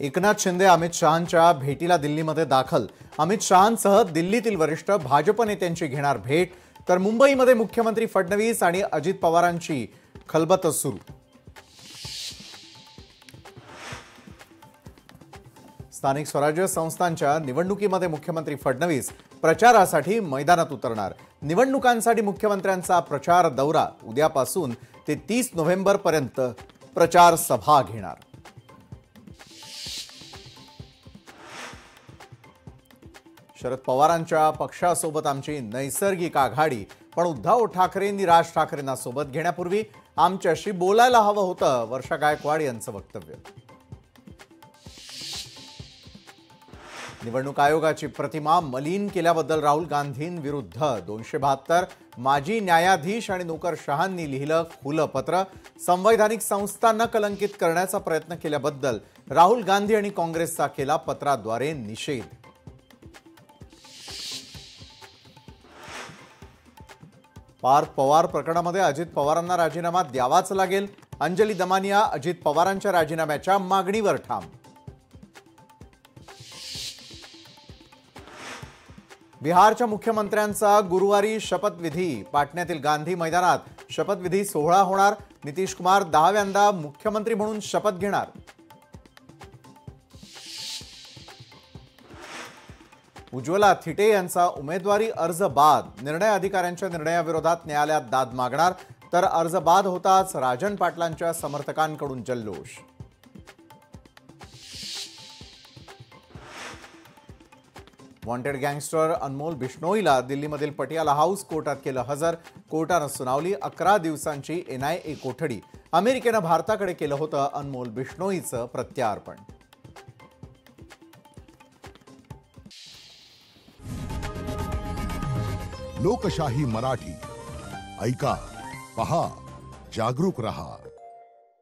एकनाथ शिंदे अमित शहांच्या भेटीला दिल्लीमध्ये दाखल। अमित शहांसह दिल्लीतील वरिष्ठ भाजप नेत्यांची घेणार भेट, तर मुंबईमध्ये मुख्यमंत्री फडणवीस आणि अजित पवारांची खलबत सुरू। स्थानिक स्वराज्य संस्थांच्या निवडणुकीमध्ये मुख्यमंत्री फडणवीस प्रचारासाठी मैदानात उतरणार। निवडणुकांसाठी मुख्यमंत्र्यांचा प्रचार दौरा उद्यापासून ते 30 नोव्हेंबर पर्यंत प्रचार सभा घेणार। शरद पवारांच्या पक्षासोबत आमची नैसर्गिक आघाडी, पण उद्धव ठाकरेंनी राज ठाकरेंना सोबत घेण्यापूर्वी आमच्याशी बोलायला हवं होतं, वर्षा गायकवाड यांचं वक्तव्य। निवडणूक आयोगाची प्रतिमा मलिन केल्याबद्दल राहुल गांधींविरुद्ध 272 माजी न्यायाधीश आणि नोकरशहांनी लिहिलं खुलं पत्र। संवैधानिक संस्थांना कलंकित करण्याचा प्रयत्न केल्याबद्दल राहुल गांधी आणि काँग्रेसचा केला पत्राद्वारे निषेध। पार्थ पवार प्रकरणामध्ये अजित पवारांना राजीनामा द्यावाच लागेल। अंजली दमानिया अजित पवारांच्या राजीनाम्याच्या मागणीवर ठाम। बिहारच्या मुख्यमंत्र्यांचा गुरुवारी शपथविधी, पाटण्यातील गांधी मैदानात शपथविधी सोहळा होणार। नितीश कुमार 10व्यांदा मुख्यमंत्री म्हणून शपथ घेणार। उज्ज्वला थिटे यांचा उमेदवारी अर्ज बाद, निर्णय अधिकाऱ्यांच्या निर्णयाविरोधात न्यायालयात दाद मागणार, तर अर्ज बाद होताच राजन पाटलांच्या समर्थकांकडून जल्लोष। वॉन्टेड गँगस्टर अनमोल बिश्नोईला दिल्लीमधील पटियाला हाऊस कोर्टात केलं हजर। कोर्टानं सुनावली 11 दिवसांची NIA कोठडी। अमेरिकेनं भारताकडे केलं होतं अनमोल बिश्नोईचं प्रत्यार्पण। लोकशाही मराठी ऐका, पहा, जागरूक रहा।